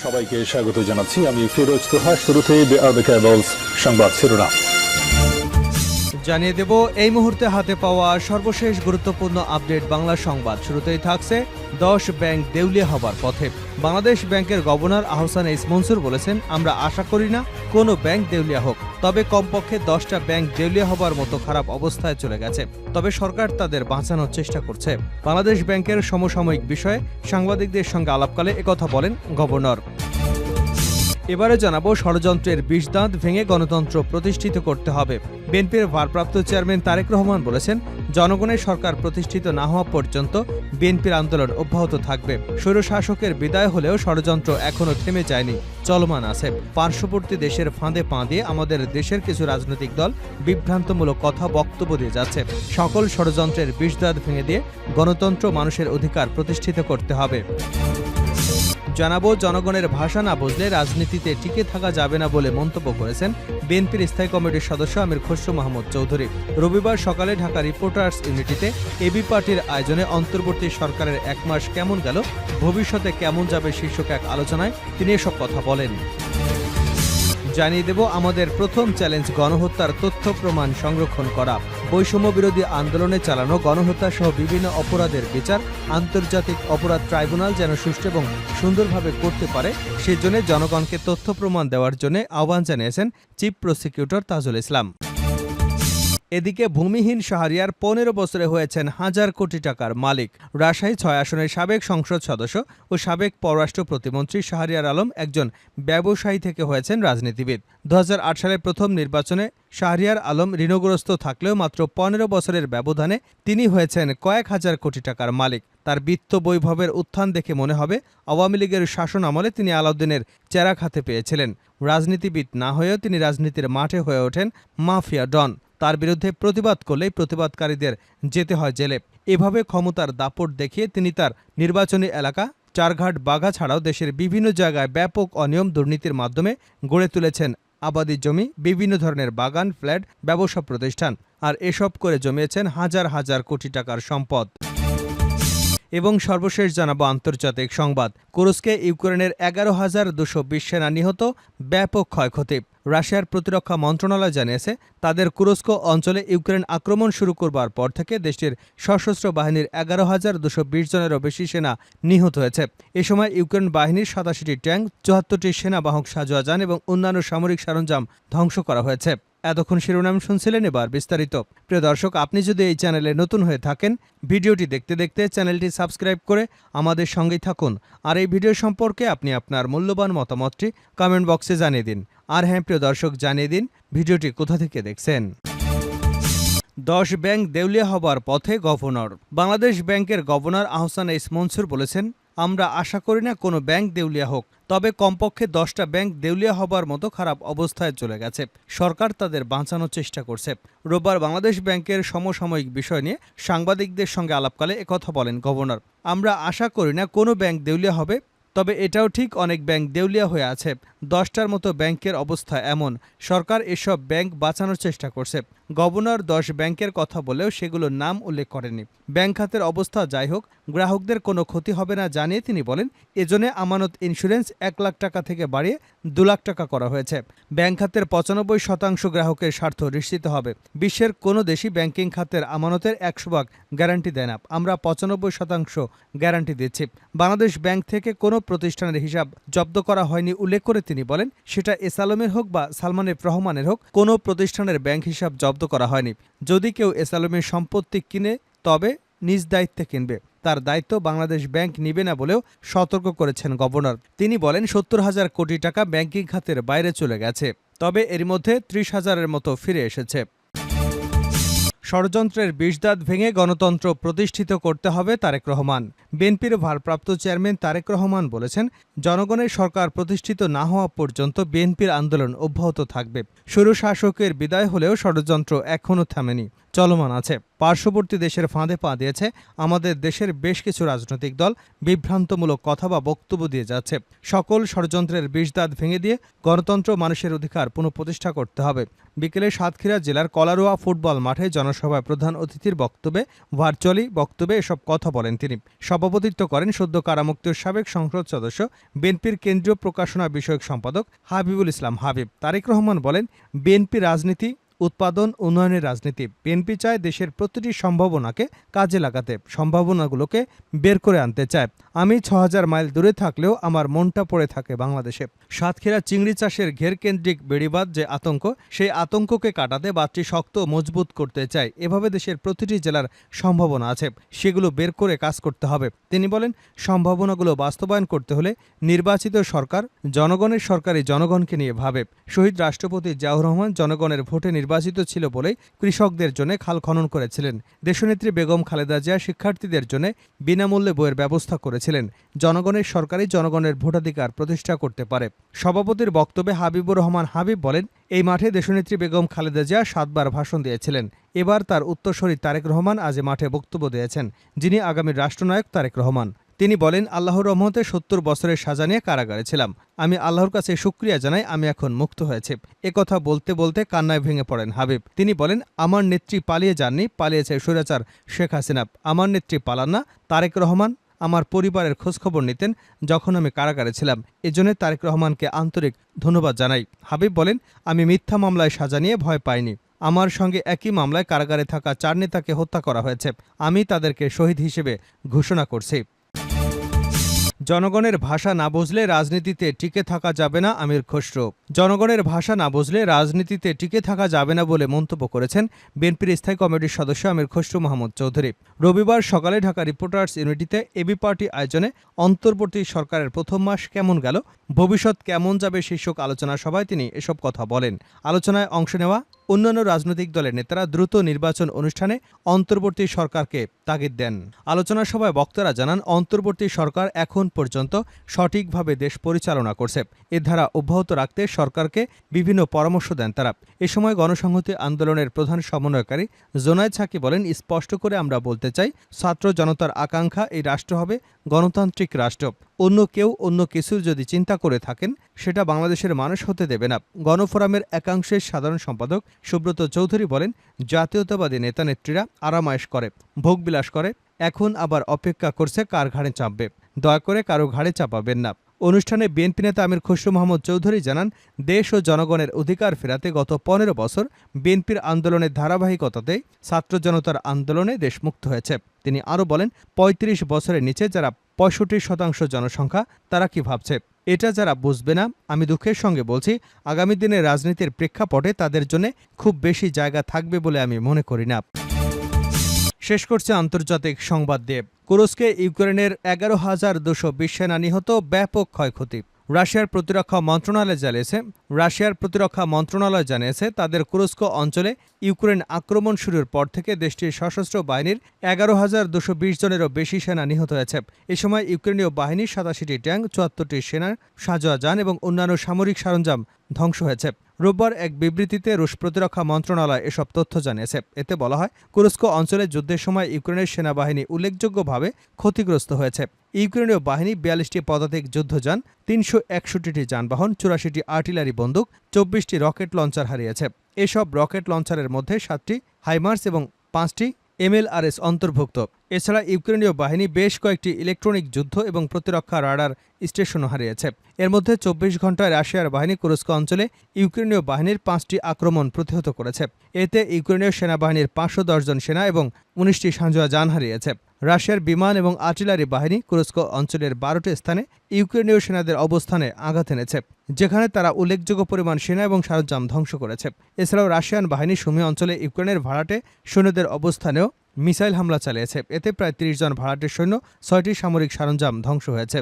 সবাইকে স্বাগত জানাচ্ছি। আমি ফিরোজ তোহা। শুরুতেই সংবাদ শিরোনাম জানিয়ে দেব এই মুহূর্তে হাতে পাওয়া সর্বশেষ গুরুত্বপূর্ণ আপডেট বাংলা সংবাদ। শুরুতেই থাকছে 10 ব্যাংক দেউলিয়া হবার পথে। বাংলাদেশ ব্যাংকের গভর্নর আহসান এইচ মনসুর বলেছেন, আমরা আশা করি না কোনো ব্যাংক দেউলিয়া হোক, তবে কমপক্ষে 10টা ব্যাংক দেউলিয়া হবার মতো খারাপ অবস্থায় চলে গেছে, তবে সরকার তাদের বাঁচানোর চেষ্টা করছে। বাংলাদেশ ব্যাংকের সমসাময়িক বিষয়ে সাংবাদিকদের সঙ্গে আলাপকালে একথা বলেন গভর্নর। এবারে জানাবো ষড়যন্ত্রের বিষদাঁত ভেঙে গণতন্ত্র প্রতিষ্ঠিত করতে হবে। বিএনপির ভারপ্রাপ্ত চেয়ারম্যান তারেক রহমান বলেছেন, জনগণের সরকার প্রতিষ্ঠিত না হওয়া পর্যন্ত বিএনপির আন্দোলন অব্যাহত থাকবে। স্বৈরশাসকের বিদায় হলেও ষড়যন্ত্র এখনো থেমে যায়নি, চলমান আছে। পার্শ্ববর্তী দেশের ফাঁদে পা দিয়ে আমাদের দেশের কিছু রাজনৈতিক দল বিভ্রান্তমূলক কথা বক্তব্য দিয়ে যাচ্ছে। সকল ষড়যন্ত্রের বিষদাঁত ভেঙে দিয়ে গণতন্ত্র, মানুষের অধিকার প্রতিষ্ঠিত করতে হবে। জানাবো, জনগণের ভাষা না বুঝলে রাজনীতিতে টিকে থাকা যাবে না বলে মন্তব্য করেছেন বিএনপির স্থায়ী কমিটির সদস্য আমির খসরু মাহমুদ চৌধুরী। রবিবার সকালে ঢাকা রিপোর্টার্স ইউনিটিতে এবি পার্টির আয়োজনে অন্তর্বর্তী সরকারের 1 মাস কেমন গেল, ভবিষ্যতে কেমন যাবে শীর্ষক এক আলোচনায় তিনি এসব কথা বলেন। জানিয়ে দেব, আমাদের প্রথম চ্যালেঞ্জ গণহত্যার তথ্য প্রমাণ সংরক্ষণ করা। বৈষম্য বিরোধী আন্দোলনে চালানো গণহত্যা সহ বিভিন্ন অপরাধের বিচার আন্তর্জাতিক অপরাধ ট্রাইব্যুনাল যেন সুষ্ঠু এবং সুন্দরভাবে করতে পারে, সেজন্য জনগণকে তথ্য প্রমাণ দেওয়ার জন্য আহ্বান জানিয়েছেন চিফ প্রসিকিউটর তাজুল ইসলাম। এদিকে ভূমিহীন শাহরিয়ার 15 বছরে হয়েছেন 1000 কোটি টাকার মালিক। রাজশাহী 6 আসনের সাবেক সংসদ সদস্য ও সাবেক পররাষ্ট্র প্রতিমন্ত্রী শাহরিয়ার আলম একজন ব্যবসায়ী থেকে হয়েছেন রাজনীতিবিদ। 2008 সালে প্রথম নির্বাচনে শাহরিয়ার আলম ঋণগ্রস্ত থাকলেও মাত্র 15 বছরের ব্যবধানে তিনি হয়েছেন কয়েক হাজার কোটি টাকার মালিক। তার বিত্ত বৈভবের উত্থান দেখে মনে হবে আওয়ামী লীগের শাসন আমলে তিনি আলাউদ্দিনের চেরাগ হাতে পেয়েছিলেন। রাজনীতিবিদ না হয়েও তিনি রাজনীতির মাঠে হয়ে ওঠেন মাফিয়া ডন। তার বিরুদ্ধে প্রতিবাদ করলেই প্রতিবাদকারীদের যেতে হয় জেলে। এভাবে ক্ষমতার দাপট দেখিয়ে তিনি তার নির্বাচনী এলাকা চারঘাট বাঘা ছাড়াও দেশের বিভিন্ন জায়গায় ব্যাপক অনিয়ম দুর্নীতির মাধ্যমে গড়ে তুলেছেন আবাদি জমি, বিভিন্ন ধরনের বাগান, ফ্ল্যাট, ব্যবসা প্রতিষ্ঠান, আর এসব করে জমিয়েছেন হাজার হাজার কোটি টাকার সম্পদ। এবং সর্বশেষ জানাবো আন্তর্জাতিক সংবাদ। কুরস্কে ইউক্রেনের 11,220 সেনা নিহত, ব্যাপক ক্ষয়ক্ষতি। রাশিয়ার প্রতিরক্ষা মন্ত্রণালয় জানিয়েছে, তাদের কুরস্ক অঞ্চলে ইউক্রেন আক্রমণ শুরু করবার পর থেকে দেশটির সশস্ত্র বাহিনীর 11,220 জনেরও বেশি সেনা নিহত হয়েছে। এ সময় ইউক্রেন বাহিনীর 87টি ট্যাঙ্ক, 74টি সেনাবাহক সাঁজোয়া যান এবং অন্যান্য সামরিক সরঞ্জাম ধ্বংস করা হয়েছে। এতক্ষণ শিরোনাম শুনছিলেন, এবার বিস্তারিত। প্রিয় দর্শক, আপনি যদি এই চ্যানেলে নতুন হয়ে থাকেন, ভিডিওটি দেখতে দেখতে চ্যানেলটি সাবস্ক্রাইব করে আমাদের সঙ্গেই থাকুন। আর এই ভিডিও সম্পর্কে আপনি আপনার মূল্যবান মতামতটি কমেন্ট বক্সে জানিয়ে দিন। আর হ্যাঁ প্রিয় দর্শক, জানিয়ে দিন ভিডিওটি কোথা থেকে দেখছেন। 10 ব্যাংক দেউলিয়া হবার পথে গভর্নর। বাংলাদেশ ব্যাংকের গভর্নর আহসান এইচ মনসুর বলেছেন, আমরা আশা করি না কোনো ব্যাংক দেউলিয়া হোক, তবে কমপক্ষে 10টা ব্যাংক দেউলিয়া হবার মতো খারাপ অবস্থায় চলে গেছে, সরকার তাদের বাঁচানোর চেষ্টা করছে। রোববার বাংলাদেশ ব্যাংকের সমসাময়িক বিষয় নিয়ে সাংবাদিকদের সঙ্গে আলাপকালে একথা বলেন গভর্নর। আমরা আশা করি না কোনো ব্যাংক দেউলিয়া হবে, তবে এটাও ঠিক অনেক ব্যাংক দেউলিয়া হয়ে আছে। 10টার মতো ব্যাংকের অবস্থা এমন, সরকার এসব ব্যাংক বাঁচানোর চেষ্টা করছে। গভর্নর 10 ব্যাংকের কথা বলেও সেগুলোর নাম উল্লেখ করেননি। ব্যাংক খাতের অবস্থা যাই হোক, গ্রাহকদের কোনো ক্ষতি হবে না জানিয়ে তিনি বলেন, এজন্য আমানত ইন্স্যুরেন্স 1 লাখ টাকা থেকে বাড়িয়ে 2 লাখ টাকা করা হয়েছে। ব্যাংক খাতের 95% গ্রাহকের স্বার্থ নিশ্চিত হবে। বিশ্বের কোনো দেশই ব্যাংকিং খাতের আমানতের 100% গ্যারান্টি দেয় না, আমরা 95% গ্যারান্টি দিচ্ছি। বাংলাদেশ ব্যাংক থেকে কোনো প্রতিষ্ঠানের হিসাব জব্দ করা হয়নি উল্লেখ করে তিনি বলেন, সেটা এস আলমের হোক বা সালমান এফ রহমানের হোক, কোনো প্রতিষ্ঠানের ব্যাংক হিসাব জব্দ করা হয়নি। যদি কেউ এস আলমের সম্পত্তি কিনে তবে নিজ দায়িত্বে কিনবে, তার দায়িত্ব বাংলাদেশ ব্যাংক নিবে না বলেও সতর্ক করেছেন গভর্নর। তিনি বলেন, 70,000 কোটি টাকা ব্যাংকিং খাতের বাইরে চলে গেছে, তবে এর মধ্যে 30,000-এর মতো ফিরে এসেছে। ষড়যন্ত্রের বিষদাঁত ভেঙে গণতন্ত্র প্রতিষ্ঠিত করতে হবে তারেক রহমান। বিএনপির ভারপ্রাপ্ত চেয়ারম্যান তারেক রহমান বলেছেন, জনগণের সরকার প্রতিষ্ঠিত না হওয়া পর্যন্ত বিএনপির আন্দোলন অব্যাহত থাকবে। স্বৈরশাসকের বিদায় হলেও ষড়যন্ত্র এখনও থামেনি, চলমান আছে। পার্শ্ববর্তী দেশের ফাঁদে পা দিয়েছে। আমাদের দেশের বেশ কিছু রাজনৈতিক দল বিভ্রান্তমূলক কথা বা বক্তব্য দিয়ে যাচ্ছে। সকল ষড়যন্ত্রের বিষদাঁত ভেঙে দিয়ে গণতন্ত্র, মানুষের অধিকার পুনঃপ্রতিষ্ঠা করতে হবে। বিকেলে সাতক্ষীরা জেলার কলারোয়া ফুটবল মাঠে জনসভায় প্রধান অতিথির বক্তব্যে ভার্চুয়ালি বক্তব্যে এসব কথা বলেন তিনি। সভাপতিত্ব করেন সদ্য কারামুক্তির সাবেক সংসদ সদস্য, বিএনপির কেন্দ্রীয় প্রকাশনা বিষয়ক সম্পাদক হাবিবুল ইসলাম হাবিব। তারেক রহমান বলেন, বিএনপি রাজনীতি উৎপাদন উন্নয়নের রাজনীতি। বিএনপি চায় দেশের প্রতিটি সম্ভাবনাকে কাজে লাগাতে, সম্ভাবনাগুলোকে বের করে আনতে চায়। আমি ৬,০০০ মাইল দূরে থাকলেও আমার মনটা পড়ে থাকে বাংলাদেশে। সাতক্ষীরা চিংড়ি চাষের ঘেরকেন্দ্রিক বেড়িবাঁধ যে আতঙ্ক, সেই আতঙ্ককে কাটাতে বাঁধটি শক্ত মজবুত করতে চায়। এভাবে দেশের প্রতিটি জেলার সম্ভাবনা আছে, সেগুলো বের করে কাজ করতে হবে। তিনি বলেন, সম্ভাবনাগুলো বাস্তবায়ন করতে হলে নির্বাচিত সরকার জনগণের সরকারই জনগণকে নিয়ে ভাবে। শহীদ রাষ্ট্রপতি জিয়াউর রহমান জনগণের ভোটে নির্বাচিত ছিল বলেই কৃষকদের জন্য খাল খনন করেছিলেন। দেশনেত্রী বেগম খালেদা জিয়া শিক্ষার্থীদের জন্য বিনামূল্যে বইয়ের ব্যবস্থা করেছিলেন। জনগণের সরকারই জনগণের ভোটাধিকার প্রতিষ্ঠা করতে পারে। সভাপতির বক্তব্যে হাবিবুর রহমান হাবিব বলেন, এই মাঠে দেশনেত্রী বেগম খালেদা জিয়া ৭ বার ভাষণ দিয়েছিলেন। এবার তার উত্তরসূরি তারেক রহমান আজ মাঠে বক্তব্য দিয়েছেন, যিনি আগামীর রাষ্ট্রনায়ক তারেক রহমান। তিনি বলেন, আল্লাহর রহমতে ৭০ বছরের সাজা নিয়ে কারাগারে ছিলাম। আমি আল্লাহর কাছে শুকরিয়া জানাই, আমি এখন মুক্ত হয়েছি। একথা বলতে বলতে কান্নায় ভেঙে পড়েন হাবিব। তিনি বলেন, আমার নেত্রী পালিয়ে যাননি, পালিয়েছে স্বৈরাচার শেখ হাসিনা। আমার নেত্রী পালান না। তারেক রহমান আমার পরিবারের খোঁজখবর নিতেন যখন আমি কারাগারে ছিলাম। এজন্য তারেক রহমানকে আন্তরিক ধন্যবাদ জানাই। হাবিব বলেন, আমি মিথ্যা মামলায় সাজা নিয়ে ভয় পাইনি। আমার সঙ্গে একই মামলায় কারাগারে থাকা ৪ নেতাকে হত্যা করা হয়েছে। আমি তাদেরকে শহীদ হিসেবে ঘোষণা করছি। জনগণের ভাষা না বুঝলে রাজনীতিতে টিকে থাকা যাবে না, আমির খসরু। জনগণের ভাষা না বুঝলে রাজনীতিতে টিকে থাকা যাবে না বলে মন্তব্য করেছেন বিএনপির স্থায়ী কমিটির সদস্য আমির খসরু মাহমুদ চৌধুরী। রবিবার সকালে ঢাকা রিপোর্টার্স ইউনিটিতে এবি পার্টি আয়োজনে অন্তর্বর্তী সরকারের প্রথম মাস কেমন গেল, ভবিষ্যৎ কেমন যাবে শীর্ষক আলোচনা সভায় তিনি এসব কথা বলেন। আলোচনায় অংশ নেওয়া অন্যান্য রাজনৈতিক দলের নেতারা দ্রুত নির্বাচন অনুষ্ঠানে অন্তর্বর্তী সরকারকে তাগিদ দেন। আলোচনা সভায় বক্তারা জানান, অন্তর্বর্তী সরকার এখন পর্যন্ত সঠিকভাবে দেশ পরিচালনা করছে। এ ধারা অব্যাহত রাখতে সরকারকে বিভিন্ন পরামর্শ দেন তারা। এ সময় গণসংহতি আন্দোলনের প্রধান সমন্বয়কারী জোনায়েদ সাকি বলেন, স্পষ্ট করে আমরা বলতে চাই, ছাত্র জনতার আকাঙ্ক্ষা এই রাষ্ট্র হবে গণতান্ত্রিক রাষ্ট্র। অন্য কেউ অন্য কিছু যদি চিন্তা করে থাকেন, সেটা বাংলাদেশের মানুষ হতে দেবে না। গণফোরামের একাংশের সাধারণ সম্পাদক সুব্রত চৌধুরী বলেন, জাতীয়তাবাদী নেতানেত্রীরা আরামায়েশ করে, ভোগবিলাস করে, এখন আবার অপেক্ষা করছে কার ঘাড়ে চাপবে। দয়া করে কারো ঘাড়ে চাপাবেন না। অনুষ্ঠানে বিএনপি নেতা আমির খসরু মাহমুদ চৌধুরী জানান, দেশ ও জনগণের অধিকার ফেরাতে গত ১৫ বছর বিএনপির আন্দোলনের ধারাবাহিকতাতে ছাত্র জনতার আন্দোলনে দেশ মুক্ত হয়েছে। তিনি আরও বলেন, ৩৫ বছরের নিচে যারা ৬৫% জনসংখ্যা, তারা কি ভাবছে এটা যারা বুঝবে না, আমি দুঃখের সঙ্গে বলছি, আগামী দিনে রাজনীতির প্রেক্ষাপটে তাদের জন্য খুব বেশি জায়গা থাকবে বলে আমি মনে করি না। শেষ করছে আন্তর্জাতিক সংবাদ দিয়ে। তুরস্কে ইউক্রেনের ১১,২২০ সেনা নিহত, ব্যাপক ক্ষয়ক্ষতি। রাশিয়ার প্রতিরক্ষা মন্ত্রণালয় জানিয়েছে তাদের কুরস্ক অঞ্চলে ইউক্রেন আক্রমণ শুরুর পর থেকে দেশটির সশস্ত্র বাহিনীর ১১,২২০ জনেরও বেশি সেনা নিহত হয়েছে। এ সময় ইউক্রেনীয় বাহিনীর ৮৭টি ট্যাঙ্ক, ৭৪টি সেনার সাঁজোয়া যান এবং অন্যান্য সামরিক সরঞ্জাম ধ্বংস হয়েছে। রোববার এক বিবৃতিতে রুশ প্রতিরক্ষা মন্ত্রণালয় এসব তথ্য জানিয়েছে। এতে বলা হয়, কুরস্ক অঞ্চলে যুদ্ধের সময় ইউক্রেনের সেনাবাহিনী উল্লেখযোগ্যভাবে ক্ষতিগ্রস্ত হয়েছে। ইউক্রেনীয় বাহিনী ৪২টি পদাতিক যুদ্ধযান, ৩৬১টি যানবাহন, ৮৪টি আর্টিলারি বন্দুক, ২৪টি রকেট লঞ্চার হারিয়েছে। এসব রকেট লঞ্চারের মধ্যে ৭টি হাইমার্স এবং ৫টি MLRS অন্তর্ভুক্ত। এছাড়া ইউক্রেনীয় বাহিনী বেশ কয়েকটি ইলেকট্রনিক যুদ্ধ এবং প্রতিরক্ষা রাডার স্টেশনও হারিয়েছে। এর মধ্যে ২৪ ঘণ্টায় রাশিয়ার বাহিনী কুরস্ক অঞ্চলে ইউক্রেনীয় বাহিনীর ৫টি আক্রমণ প্রতিহত করেছে। এতে ইউক্রেনীয় সেনাবাহিনীর ৫১০ জন সেনা এবং ১৯টি সাঁজোয়া যান হারিয়েছে। রাশিয়ার বিমান এবং আর্টিলারি বাহিনী কুরস্ক অঞ্চলের ১২টি স্থানে ইউক্রেনীয় সেনাদের অবস্থানে আঘাত এনেছে, যেখানে তারা উল্লেখযোগ্য পরিমাণ সেনা এবং সরঞ্জাম ধ্বংস করেছে। এছাড়াও রাশিয়ান বাহিনী সুমি অঞ্চলে ইউক্রেনের ভাড়াটে সৈন্যদের অবস্থানেও মিসাইল হামলা চালিয়েছে। এতে প্রায় ৩০ জন ভাড়াটে সৈন্য, ৬টি সামরিক সরঞ্জাম ধ্বংস হয়েছে।